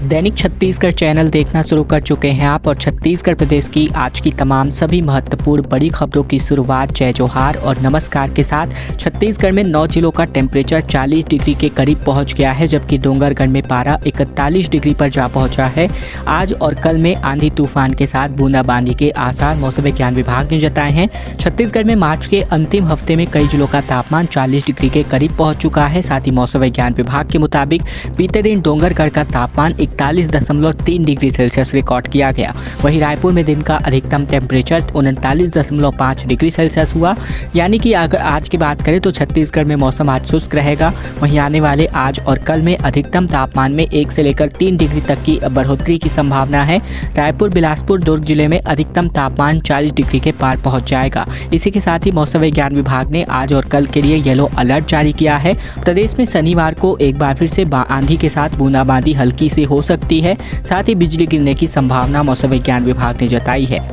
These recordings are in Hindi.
दैनिक छत्तीसगढ़ चैनल देखना शुरू कर चुके हैं आप और छत्तीसगढ़ प्रदेश की आज की तमाम सभी महत्वपूर्ण बड़ी खबरों की शुरुआत जय जोहार और नमस्कार के साथ। छत्तीसगढ़ में 9 जिलों का टेम्परेचर 40 डिग्री के करीब पहुंच गया है, जबकि डोंगरगढ़ में पारा 41 डिग्री पर जा पहुंचा है। आज और कल में आंधी तूफान के साथ बूंदाबांदी के आसार मौसम विज्ञान विभाग ने जताए हैं। छत्तीसगढ़ में मार्च के अंतिम हफ्ते में कई जिलों का तापमान 40 डिग्री के करीब पहुंच चुका है। साथ ही मौसम विज्ञान विभाग के मुताबिक बीते दिन डोंगरगढ़ का तापमान 41.3 डिग्री सेल्सियस रिकॉर्ड किया गया। वहीं रायपुर में दिन का अधिकतम टेम्परेचर 39.5 डिग्री सेल्सियस हुआ। यानी कि अगर आज की बात करें तो छत्तीसगढ़ में मौसम आज शुष्क रहेगा। वहीं आने वाले आज और कल में अधिकतम तापमान में 1 से लेकर 3 डिग्री तक की बढ़ोतरी की संभावना है। रायपुर, बिलासपुर, दुर्ग जिले में अधिकतम तापमान 40 डिग्री के पार पहुंच जाएगा। इसी के साथ ही मौसम विज्ञान विभाग ने आज और कल के लिए येलो अलर्ट जारी किया है। प्रदेश में शनिवार को एक बार फिर से आंधी के साथ बूंदाबांदी हल्की से हो सकती है। साथ ही बिजली गिरने की संभावना मौसम विज्ञान विभाग ने जताई है।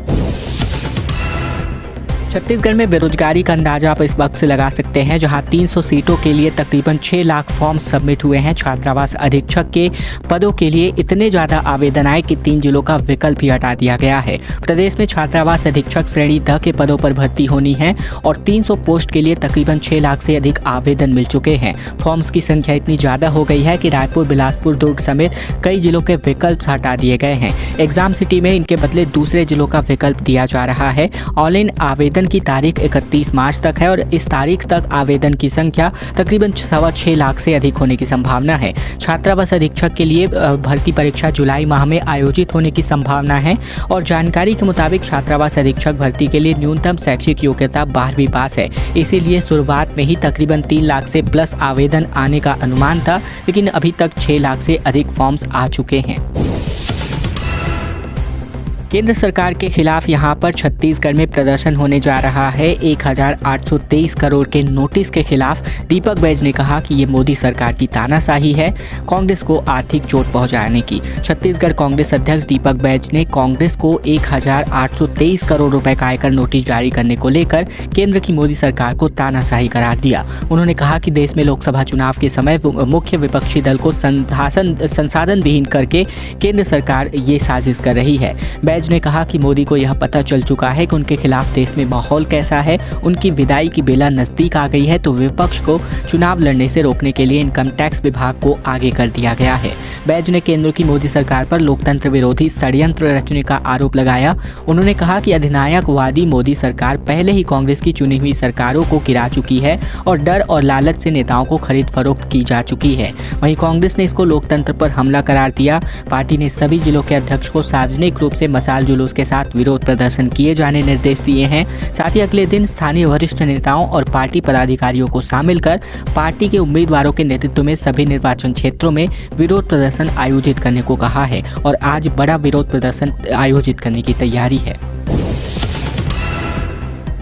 छत्तीसगढ़ में बेरोजगारी का अंदाजा आप इस वक्त से लगा सकते हैं, जहां 300 सीटों के लिए तकरीबन 6 लाख फॉर्म सबमिट हुए हैं। छात्रावास अधीक्षक के पदों के लिए इतने ज़्यादा आवेदन आए कि 3 जिलों का विकल्प ही हटा दिया गया है। प्रदेश में छात्रावास अधीक्षक श्रेणी द के पदों पर भर्ती होनी है और 300 पोस्ट के लिए तकरीबन 6 लाख से अधिक आवेदन मिल चुके हैं। फॉर्म्स की संख्या इतनी ज़्यादा हो गई है कि रायपुर, बिलासपुर, दुर्ग समेत कई जिलों के विकल्प हटा दिए गए हैं। एग्जाम सिटी में इनके बदले दूसरे जिलों का विकल्प दिया जा रहा है। ऑनलाइन आवेदन की तारीख 31 मार्च तक है और इस तारीख तक आवेदन की संख्या तकरीबन 6.25 लाख से अधिक होने की संभावना है। छात्रावास अधीक्षक के लिए भर्ती परीक्षा जुलाई माह में आयोजित होने की संभावना है और जानकारी के मुताबिक छात्रावास अधीक्षक भर्ती के लिए न्यूनतम शैक्षिक योग्यता 12वीं पास है। इसीलिए शुरुआत में ही तकरीबन 3 लाख से प्लस आवेदन आने का अनुमान था, लेकिन अभी तक 6 लाख से अधिक फॉर्म्स आ चुके हैं। केंद्र सरकार के खिलाफ यहां पर छत्तीसगढ़ में प्रदर्शन होने जा रहा है। 1823 करोड़ के नोटिस के खिलाफ दीपक बैज ने कहा कि ये मोदी सरकार की तानाशाही है, कांग्रेस को आर्थिक चोट पहुंचाने की। छत्तीसगढ़ कांग्रेस अध्यक्ष दीपक बैज ने कांग्रेस को 1823 करोड़ रुपए का आयकर नोटिस जारी करने को लेकर केंद्र की मोदी सरकार को तानाशाही करार दिया। उन्होंने कहा कि देश में लोकसभा चुनाव के समय मुख्य विपक्षी दल को संसाधन विहीन करके केंद्र सरकार ये साजिश कर रही है। बैज ने कहा कि मोदी को यह पता चल चुका है कि उनके खिलाफ देश में माहौल कैसा है। उनकी विदाई की बेला नजदीक आ गई है, तो विपक्ष को चुनाव लड़ने से रोकने के लिए इनकम टैक्स विभाग को आगे कर दिया गया है। बैज ने केंद्र की मोदी सरकार पर लोकतंत्र विरोधी षड्यंत्र रचने का आरोप लगाया। उन्होंने कहा कि अधिनायकवादी मोदी सरकार पहले ही कांग्रेस की चुनी हुई सरकारों को गिरा चुकी है और डर और लालच से नेताओं को खरीद फरोख्त की जा चुकी है। वहीं कांग्रेस ने इसको लोकतंत्र पर हमला करार दिया। पार्टी ने सभी जिलों के अध्यक्ष को सार्वजनिक रूप से मसाल जुलूस के साथ विरोध प्रदर्शन किए जाने निर्देश दिए हैं। साथ ही अगले दिन स्थानीय वरिष्ठ नेताओं और पार्टी पदाधिकारियों को शामिल कर पार्टी के उम्मीदवारों के नेतृत्व में सभी निर्वाचन क्षेत्रों में विरोध प्रदर्शन आयोजित करने को कहा है और आज बड़ा विरोध प्रदर्शन आयोजित करने की तैयारी है।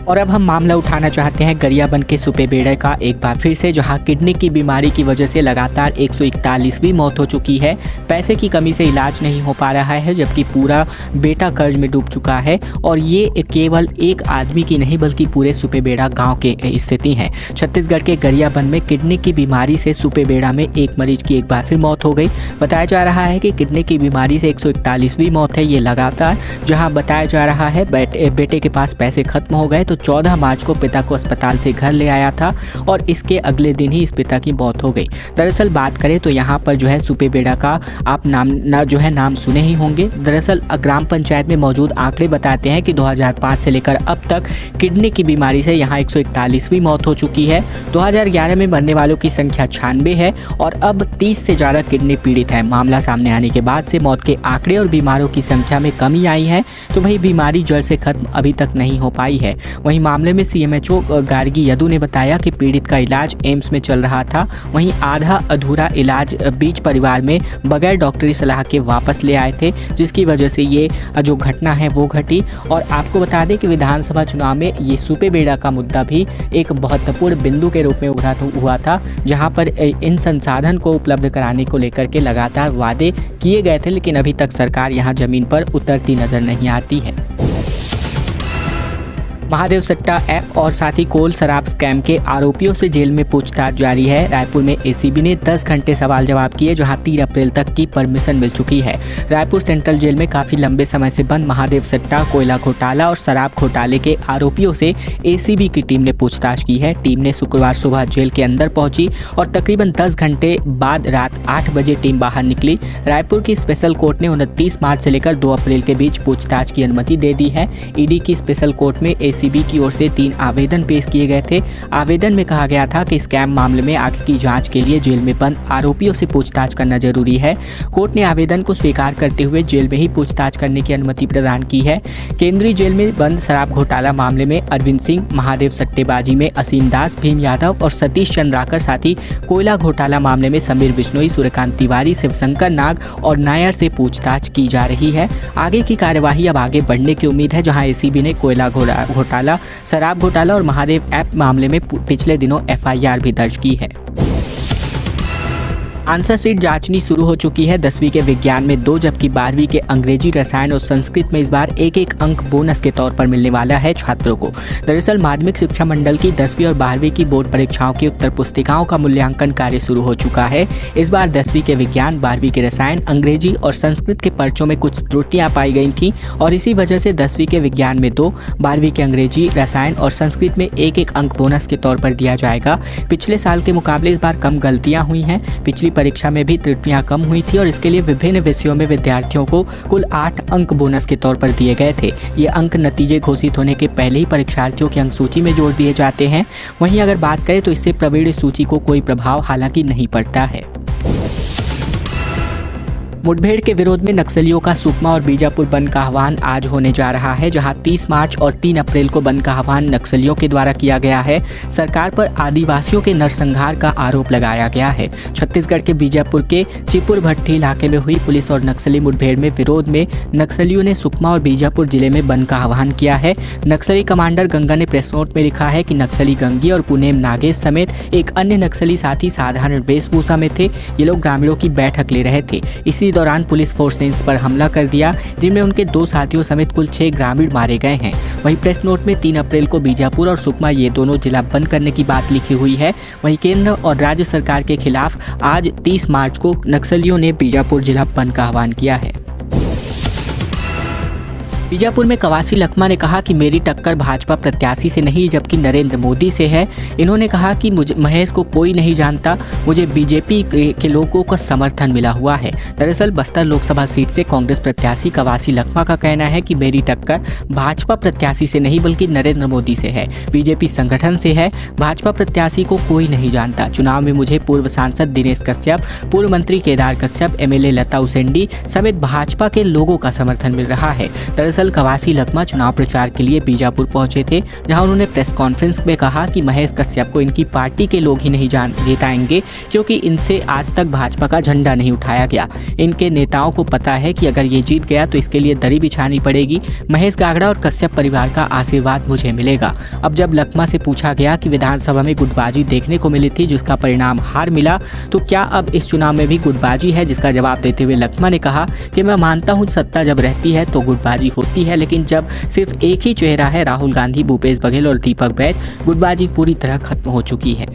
और अब हम मामला उठाना चाहते हैं गरियाबंद के सुपेबेड़ा का एक बार फिर से, जहां किडनी की बीमारी की वजह से लगातार 141वीं मौत हो चुकी है। पैसे की कमी से इलाज नहीं हो पा रहा है, जबकि पूरा बेटा कर्ज में डूब चुका है और ये केवल एक आदमी की नहीं बल्कि पूरे सुपेबेड़ा गांव के स्थिति है। छत्तीसगढ़ के गरियाबंद में किडनी की बीमारी से सुपेबेड़ा में एक मरीज की एक बार फिर मौत हो गई। बताया जा रहा है कि किडनी की बीमारी से 141वीं मौत है ये लगातार, जहाँ बताया जा रहा है बेटे के पास पैसे खत्म हो गए तो 14 मार्च को पिता को अस्पताल से घर ले आया था और इसके अगले दिन ही इस पिता की मौत हो गई। दरअसल बात करें तो यहाँ पर जो है सुपेबेड़ा का आप नाम सुने ही होंगे। दरअसल ग्राम पंचायत में मौजूद आंकड़े बताते हैं कि 2005 से लेकर अब तक किडनी की बीमारी से यहाँ 141वीं मौत हो चुकी है। 2011 में मरने वालों की संख्या 96 है और अब 30 से ज़्यादा किडनी पीड़ित है। मामला सामने आने के बाद से मौत के आंकड़े और बीमारों की संख्या में कमी आई है, तो वही बीमारी जड़ से खत्म अभी तक नहीं हो पाई है। वहीं मामले में सीएमएचओ गार्गी यदु ने बताया कि पीड़ित का इलाज एम्स में चल रहा था। वहीं आधा अधूरा इलाज बीच परिवार में बगैर डॉक्टरी सलाह के वापस ले आए थे, जिसकी वजह से ये जो घटना है वो घटी। और आपको बता दें कि विधानसभा चुनाव में ये सुपेबेड़ा का मुद्दा भी एक महत्वपूर्ण बिंदु के रूप में उभरा हुआ था, जहां पर इन संसाधन को उपलब्ध कराने को लेकर के लगातार वादे किए गए थे, लेकिन अभी तक सरकार यहां जमीन पर उतरती नजर नहीं आती है। महादेव सट्टा ऐप और साथ ही कोल शराब स्कैम के आरोपियों से जेल में पूछताछ जारी है। रायपुर में एसीबी ने 10 घंटे सवाल जवाब किए, जहां 3 अप्रैल तक की परमिशन मिल चुकी है। रायपुर सेंट्रल जेल में काफी लंबे समय से बंद महादेव सट्टा, कोयला घोटाला और शराब घोटाले के आरोपियों से एसीबी की टीम ने पूछताछ की है। टीम ने शुक्रवार सुबह जेल के अंदर पहुंची और तकरीबन 10 घंटे बाद रात 8 बजे टीम बाहर निकली। रायपुर की स्पेशल कोर्ट ने 29 मार्च से लेकर 2 अप्रैल के बीच पूछताछ की अनुमति दे दी है। ईडी की स्पेशल कोर्ट में एसीबी की ओर से 3 आवेदन पेश किए गए थे। आवेदन में कहा गया था कि स्कैम मामले में आगे की जांच के लिए जेल में बंद आरोपियों से पूछताछ करना जरूरी है। कोर्ट ने आवेदन को स्वीकार करते हुए जेल में ही पूछताछ करने की अनुमति प्रदान की है। केंद्रीय जेल में बंद शराब घोटाला मामले में अरविंद सिंह, महादेव सट्टेबाजी में असीम दास, भीम यादव और सतीश चंद्राकर, साथ ही कोयला घोटाला मामले में समीर बिश्नोई, सूर्यकांत तिवारी, शिवशंकर नाग और नायर से पूछताछ की जा रही है। आगे की कार्यवाही अब आगे बढ़ने की उम्मीद है, जहां एसीबी ने कोयला घोटाला, शराब घोटाला और महादेव ऐप मामले में पिछले दिनों एफआईआर भी दर्ज की है। आंसर शीट जांचनी शुरू हो चुकी है। 10वीं के विज्ञान में 2 जबकि 12वीं के अंग्रेजी, रसायन और संस्कृत में इस बार एक अंक बोनस के तौर पर मिलने वाला है छात्रों को। दरअसल माध्यमिक शिक्षा मंडल की 10वीं और 12वीं की बोर्ड परीक्षाओं की उत्तर पुस्तिकाओं का मूल्यांकन कार्य शुरू हो चुका है। इस बार 10वीं के विज्ञान, 12वीं के रसायन, अंग्रेजी और संस्कृत के पर्चों में कुछ त्रुटियां पाई गई थी और इसी वजह से 10वीं के विज्ञान में 2, 12वीं के अंग्रेजी, रसायन और संस्कृत में एक अंक बोनस के तौर पर दिया जाएगा। पिछले साल के मुकाबले इस बार कम गलतियां हुई हैं। पिछली परीक्षा में भी त्रुटियां कम हुई थी और इसके लिए विभिन्न विषयों में विद्यार्थियों को कुल 8 अंक बोनस के तौर पर दिए गए थे। ये अंक नतीजे घोषित होने के पहले ही परीक्षार्थियों की अंक सूची में जोड़ दिए जाते हैं। वहीं अगर बात करें तो इससे प्रवीण सूची को कोई प्रभाव हालांकि नहीं पड़ता है। मुठभेड़ के विरोध में नक्सलियों का सुकमा और बीजापुर बंद का आह्वान आज होने जा रहा है, जहां 30 मार्च और 3 अप्रैल को बंद का आह्वान नक्सलियों के द्वारा किया गया है। सरकार पर आदिवासियों के नरसंहार का आरोप लगाया गया है। छत्तीसगढ़ के बीजापुर के चिपुर भट्टी इलाके में हुई पुलिस और नक्सली मुठभेड़ में विरोध में नक्सलियों ने सुकमा और बीजापुर जिले में बंद का आह्वान किया है। नक्सली कमांडर गंगा ने प्रेस नोट में लिखा है कि नक्सली गंगी और पुनेम नागेश समेत एक अन्य नक्सली साथी साधारण वेशभूषा में थे। ये लोग ग्रामीणों की बैठक ले रहे थे। इसी दौरान पुलिस फोर्स ने इस पर हमला कर दिया, जिनमें उनके 2 साथियों समेत कुल 6 ग्रामीण मारे गए हैं। वहीं प्रेस नोट में 3 अप्रैल को बीजापुर और सुकमा ये दोनों जिला बंद करने की बात लिखी हुई है। वहीं केंद्र और राज्य सरकार के खिलाफ आज 30 मार्च को नक्सलियों ने बीजापुर जिला बंद का आह्वान किया है। बीजापुर में कवासी लखमा ने कहा कि मेरी टक्कर भाजपा प्रत्याशी से नहीं जबकि नरेंद्र मोदी से है। इन्होंने कहा कि मुझे महेश को कोई नहीं जानता, मुझे बीजेपी के लोगों का समर्थन मिला हुआ है। दरअसल बस्तर लोकसभा सीट से कांग्रेस प्रत्याशी कवासी लखमा का कहना है कि मेरी टक्कर भाजपा प्रत्याशी से नहीं बल्कि नरेंद्र मोदी से है, बीजेपी संगठन से है। भाजपा प्रत्याशी को कोई नहीं जानता। चुनाव में मुझे पूर्व सांसद दिनेश कश्यप, पूर्व मंत्री केदार कश्यप, एमएलए लता उसेंडी समेत भाजपा के लोगों का समर्थन मिल रहा है। दरअसल कवासी लखमा चुनाव प्रचार के लिए बीजापुर पहुंचे थे, जहां उन्होंने प्रेस कॉन्फ्रेंस में कहा कि महेश कश्यप को इनकी पार्टी के लोग ही नहीं जिताएंगे, क्योंकि इनसे आज तक भाजपा का झंडा नहीं उठाया गया। इनके नेताओं को पता है कि अगर ये जीत गया तो इसके लिए दरी बिछानी पड़ेगी। महेश गागड़ा और कश्यप परिवार का आशीर्वाद मुझे मिलेगा। अब जब लखमा से पूछा गया कि विधानसभा में गुटबाजी देखने को मिली थी जिसका परिणाम हार मिला, तो क्या अब इस चुनाव में भी गुटबाजी है, जिसका जवाब देते हुए लखमा ने कहा कि मैं मानता हूँ सत्ता जब रहती है तो गुटबाजी होती है, लेकिन जब सिर्फ एक ही चेहरा है, राहुल गांधी, भूपेश बघेल और दीपक बैद, गुटबाजी पूरी तरह खत्म हो चुकी है।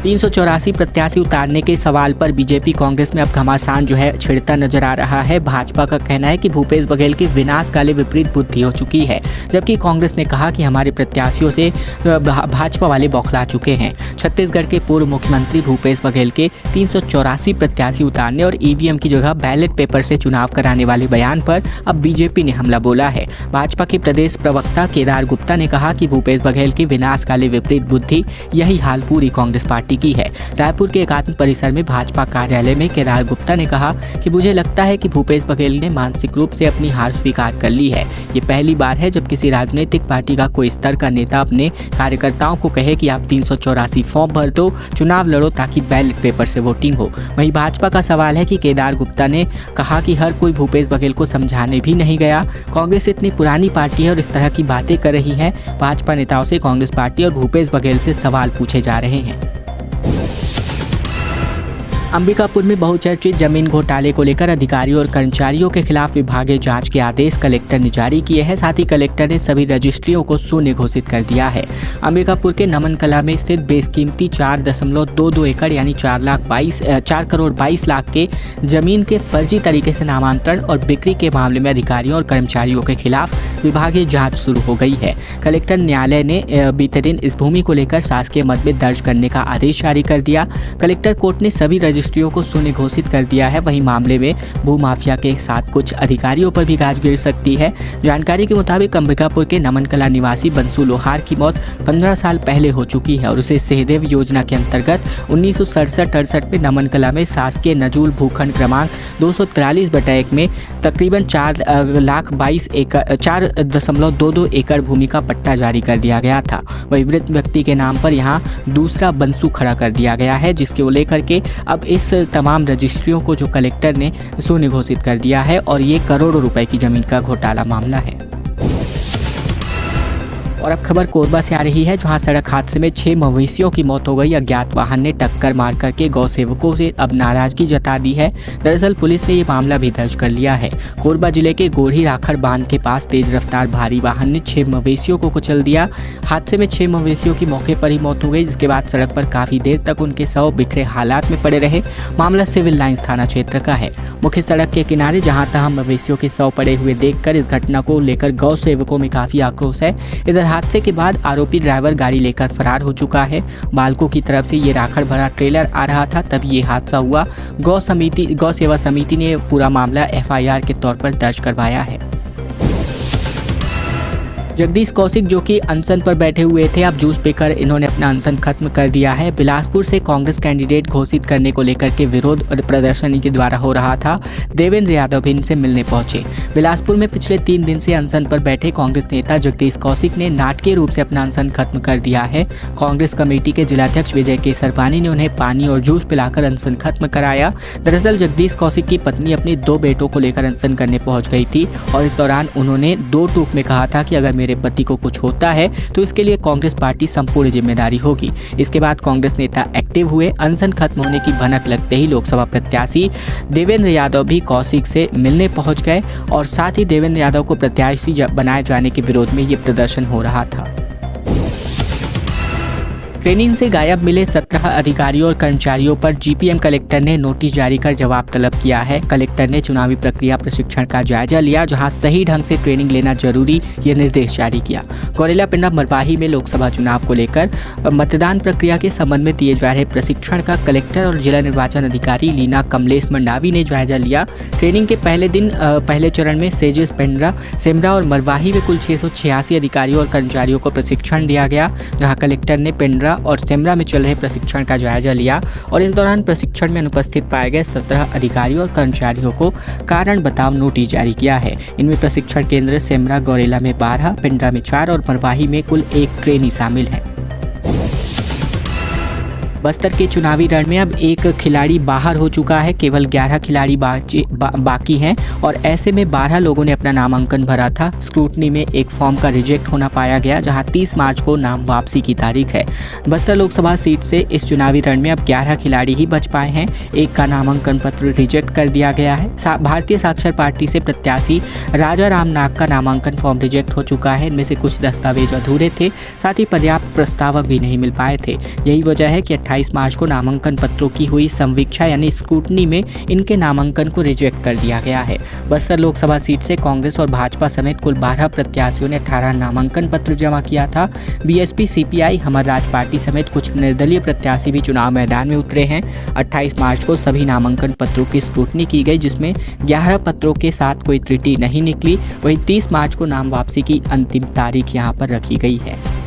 384 प्रत्याशी उतारने के सवाल पर बीजेपी कांग्रेस में अब घमासान छिड़ता नजर आ रहा है। भाजपा का कहना है कि भूपेश बघेल की विनाशकाले विपरीत बुद्धि हो चुकी है, जबकि कांग्रेस ने कहा कि हमारे प्रत्याशियों से भाजपा वाले बौखला चुके हैं। छत्तीसगढ़ के पूर्व मुख्यमंत्री भूपेश बघेल के 384 प्रत्याशी उतारने और ईवीएम की जगह बैलेट पेपर से चुनाव कराने वाले बयान पर अब बीजेपी ने हमला बोला है। भाजपा के प्रदेश प्रवक्ता केदार गुप्ता ने कहा कि भूपेश बघेल की विनाशकाले विपरीत बुद्धि, यही हाल पूरी कांग्रेस पार्टी की है। रायपुर के एकात्म परिसर में भाजपा कार्यालय में केदार गुप्ता ने कहा कि मुझे लगता है कि भूपेश बघेल ने मानसिक रूप से अपनी हार स्वीकार कर ली है। ये पहली बार है जब किसी राजनीतिक पार्टी का कोई स्तर का नेता अपने कार्यकर्ताओं को कहे कि आप 384 फॉर्म भर दो, चुनाव लड़ो ताकि बैलेट पेपर से वोटिंग हो। वहीं भाजपा का सवाल है कि केदार गुप्ता ने कहा कि हर कोई भूपेश बघेल को समझाने भी नहीं गया। कांग्रेस इतनी पुरानी पार्टी है और इस तरह की बातें कर रही है। भाजपा नेताओं से कांग्रेस पार्टी और भूपेश बघेल से सवाल पूछे जा रहे हैं। अंबिकापुर में बहुचर्चित जमीन घोटाले को लेकर अधिकारियों और कर्मचारियों के खिलाफ विभागीय जांच के आदेश कलेक्टर ने जारी किए हैं। साथ ही कलेक्टर ने सभी रजिस्ट्रियों को शून्य घोषित कर दिया है। अंबिकापुर के नमन कला में स्थित बेशकीमती 4.22 एकड़ यानी 4 करोड़ 22 लाख के जमीन के फर्जी तरीके से नामांतरण और बिक्री के मामले में अधिकारियों और कर्मचारियों के खिलाफ विभागीय जाँच शुरू हो गई है। कलेक्टर न्यायालय ने बीते दिन इस भूमि को लेकर शासकीय मद में दर्ज करने का आदेश जारी कर दिया। कलेक्टर कोर्ट ने सभी रजिस्ट्रियों को शून्य घोषित कर दिया है। वहीं मामले में भूमाफिया के साथ कुछ अधिकारियों पर भी गाज गिर सकती है। जानकारी के मुताबिक अंबिकापुर के नमन कला निवासी बंसू लोहार की मौत 15 साल पहले हो चुकी है और उसे सहदेव योजना के अंतर्गत 1967-68 में नमन कला में शासकीय नजूल भूखंड क्रमांक 243/1 में तकरीबन 4.22 एकड़ भूमि का पट्टा जारी कर दिया गया था। वहीं मृत व्यक्ति के नाम पर यहाँ दूसरा बंसू खड़ा कर दिया गया है, जिसको लेकर के अब इस तमाम रजिस्ट्रियों को जो कलेक्टर ने शून्य घोषित कर दिया है और ये करोड़ों रुपए की जमीन का घोटाला मामला है। और अब खबर कोरबा से आ रही है, जहां सड़क हादसे में 6 मवेशियों की मौत हो गई। अज्ञात वाहन ने टक्कर मार करके गौ सेवकों से अब नाराजगी जता दी है। दरअसल पुलिस ने ये मामला भी दर्ज कर लिया है। कोरबा जिले के गोढ़ी राखड़ बांध के पास तेज रफ्तार भारी वाहन ने 6 मवेशियों को कुचल दिया। हादसे में 6 मवेशियों की मौके पर ही मौत हो गई, जिसके बाद सड़क पर काफी देर तक उनके शव बिखरे हालात में पड़े रहे। मामला सिविल लाइंस थाना क्षेत्र का है। मुख्य सड़क के किनारे जहां तहां मवेशियों के शव पड़े हुए देखकर इस घटना को लेकर गौ सेवकों में काफी आक्रोश है। इधर हादसे के बाद आरोपी ड्राइवर गाड़ी लेकर फरार हो चुका है। बालकों की तरफ से ये राखड़ भरा ट्रेलर आ रहा था, तब ये हादसा हुआ। गौ सेवा समिति ने पूरा मामला FIR के तौर पर दर्ज करवाया है। जगदीश कौशिक जो कि अनशन पर बैठे हुए थे, अब जूस पीकर इन्होंने अपना अनशन खत्म कर दिया है। बिलासपुर से कांग्रेस कैंडिडेट घोषित करने को लेकर के विरोध प्रदर्शनी के द्वारा हो रहा था। देवेंद्र यादव भी इनसे मिलने पहुंचे। बिलासपुर में पिछले 3 दिन से अनशन पर बैठे कांग्रेस नेता जगदीश कौशिक ने नाटकीय रूप से अपना अनशन खत्म कर दिया है। कांग्रेस कमेटी के जिलाध्यक्ष विजय केसरवानी ने उन्हें पानी और जूस पिलाकर अनशन खत्म कराया। दरअसल जगदीश कौशिक की पत्नी अपने 2 बेटों को लेकर अनशन करने पहुंच गई थी और इस दौरान उन्होंने 2 टूक में कहा था कि अगर मेरे पति को कुछ होता है तो इसके लिए कांग्रेस पार्टी संपूर्ण जिम्मेदारी होगी। इसके बाद कांग्रेस नेता एक्टिव हुए। अनशन खत्म होने की भनक लगते ही लोकसभा प्रत्याशी देवेंद्र यादव भी कौशिक से मिलने पहुंच गए और साथ ही देवेंद्र यादव को प्रत्याशी बनाए जाने के विरोध में ये प्रदर्शन हो रहा था। ट्रेनिंग से गायब मिले 17 अधिकारियों और कर्मचारियों पर GPM कलेक्टर ने नोटिस जारी कर जवाब तलब किया है। कलेक्टर ने चुनावी प्रक्रिया प्रशिक्षण का जायजा लिया, जहां सही ढंग से ट्रेनिंग लेना जरूरी, ये निर्देश जारी किया। गौरेला पिंडा मरवाही में लोकसभा चुनाव को लेकर मतदान प्रक्रिया के संबंध में दिए जा रहे प्रशिक्षण का कलेक्टर और जिला निर्वाचन अधिकारी लीना कमलेश मंडावी ने जायजा लिया। ट्रेनिंग के पहले दिन पहले चरण में सेजेस पेंड्रा, सेमरा और मरवाही में कुल 686 अधिकारियों और कर्मचारियों को प्रशिक्षण दिया गया, जहाँ कलेक्टर ने पेंड्रा और सेमरा में चल रहे प्रशिक्षण का जायजा लिया और इस दौरान प्रशिक्षण में अनुपस्थित पाए गए 17 अधिकारियों और कर्मचारियों को कारण बताओ नोटिस जारी किया है। इनमें प्रशिक्षण केंद्र सेमरा गौरेला में 12, पेंड्रा में 4 और मरवाही में कुल 1 ट्रेनी शामिल है। बस्तर के चुनावी रण में अब एक खिलाड़ी बाहर हो चुका है। केवल 11 खिलाड़ी बाकी हैं और ऐसे में 12 लोगों ने अपना नामांकन भरा था। स्क्रूटनी में एक फॉर्म का रिजेक्ट होना पाया गया, जहां 30 मार्च को नाम वापसी की तारीख है। बस्तर लोकसभा सीट से इस चुनावी रण में अब 11 खिलाड़ी ही बच पाए हैं। एक का नामांकन पत्र रिजेक्ट कर दिया गया है। भारतीय साक्षर पार्टी से प्रत्याशी राजा राम नाग का नामांकन फॉर्म रिजेक्ट हो चुका है। इनमें से कुछ दस्तावेज अधूरे थे, साथ ही पर्याप्त प्रस्तावक भी नहीं मिल पाए थे। यही वजह है कि 28 मार्च को नामांकन पत्रों की हुई संवीक्षा यानी स्क्रूटनी में इनके नामांकन को रिजेक्ट कर दिया गया है। बस्तर लोकसभा सीट से कांग्रेस और भाजपा समेत कुल 12 प्रत्याशियों ने 18 नामांकन पत्र जमा किया था। BSP, CPI, हमर राज पार्टी समेत कुछ निर्दलीय प्रत्याशी भी चुनाव मैदान में उतरे हैं। 28 मार्च को सभी नामांकन पत्रों की स्क्रूटनी की गई, जिसमें 11 पत्रों के साथ कोई त्रुटि नहीं निकली। वहीं 30 मार्च को नाम वापसी की अंतिम तारीख यहां पर रखी गई है।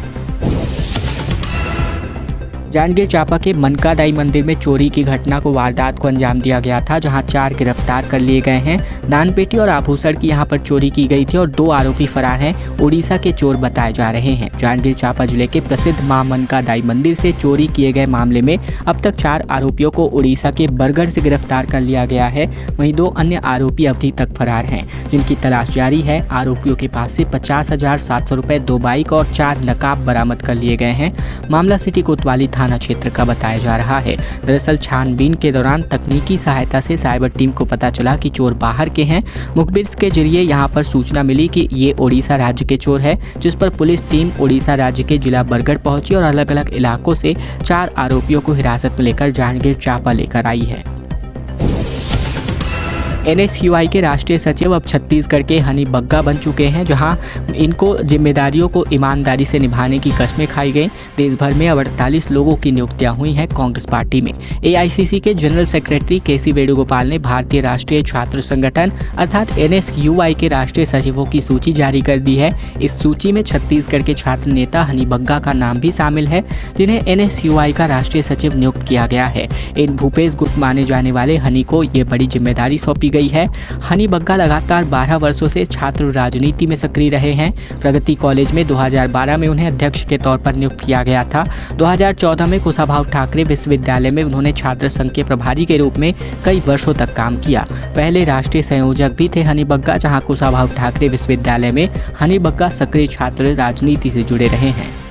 जांजगीर चांपा के मनकादाई मंदिर में चोरी की घटना को वारदात को अंजाम दिया गया था, जहां 4 गिरफ्तार कर लिए गए हैं। दानपेटी और आभूषण की यहां पर चोरी की गई थी और 2 आरोपी फरार हैं। उड़ीसा के चोर बताए जा रहे हैं। जांजगीर चांपा जिले के प्रसिद्ध मां मनकादाई मंदिर से चोरी किए गए मामले में अब तक 4 आरोपियों को उड़ीसा के बरगढ़ से गिरफ्तार कर लिया गया है। वहीं 2 अन्य आरोपी अभी तक फरार हैं, जिनकी तलाश जारी है। आरोपियों के पास से 50,700 रुपए, 2 बाइक और 4 नकाब बरामद कर लिए गए हैं। मामला सिटी कोतवाली थाना थाना क्षेत्र का बताया जा रहा है। दरअसल छानबीन के दौरान तकनीकी सहायता से साइबर टीम को पता चला कि चोर बाहर के हैं। मुखबिर के जरिए यहां पर सूचना मिली कि ये ओडिशा राज्य के चोर है, जिस पर पुलिस टीम ओडिशा राज्य के जिला बरगढ़ पहुंची और अलग अलग इलाकों से 4 आरोपियों को हिरासत में लेकर जांजगीर चांपा लेकर आई है। NSUI के राष्ट्रीय सचिव अब छत्तीसगढ़ के हनी बग्गा बन चुके हैं, जहां इनको जिम्मेदारियों को ईमानदारी से निभाने की कस्में खाई गई। देश भर में अब 48 लोगों की नियुक्तियां हुई हैं कांग्रेस पार्टी में। AICC के जनरल सेक्रेटरी KC वेणुगोपाल ने भारतीय राष्ट्रीय छात्र संगठन अर्थात NSUI के राष्ट्रीय सचिवों की सूची जारी कर दी है। इस सूची में छत्तीसगढ़ के छात्र नेता हनी बग्गा का नाम भी शामिल है, जिन्हें NSUI का राष्ट्रीय सचिव नियुक्त किया गया है। इन भूपेश गुप्त माने जाने वाले हनी को ये बड़ी जिम्मेदारी सौंपी गई है। हनी बग्गा लगातार 12 वर्षों से छात्र राजनीति में सक्रिय रहे हैं। प्रगति कॉलेज में 2012 में उन्हें अध्यक्ष के तौर पर नियुक्त किया गया था। 2014 में कुशाभाऊ ठाकरे विश्वविद्यालय में उन्होंने छात्र संघ के प्रभारी के रूप में कई वर्षों तक काम किया। पहले राष्ट्रीय संयोजक भी थे हनी बग्गा, जहां कुशाभाऊ ठाकरे विश्वविद्यालय में हनी बग्गा सक्रिय छात्र राजनीति से जुड़े रहे हैं।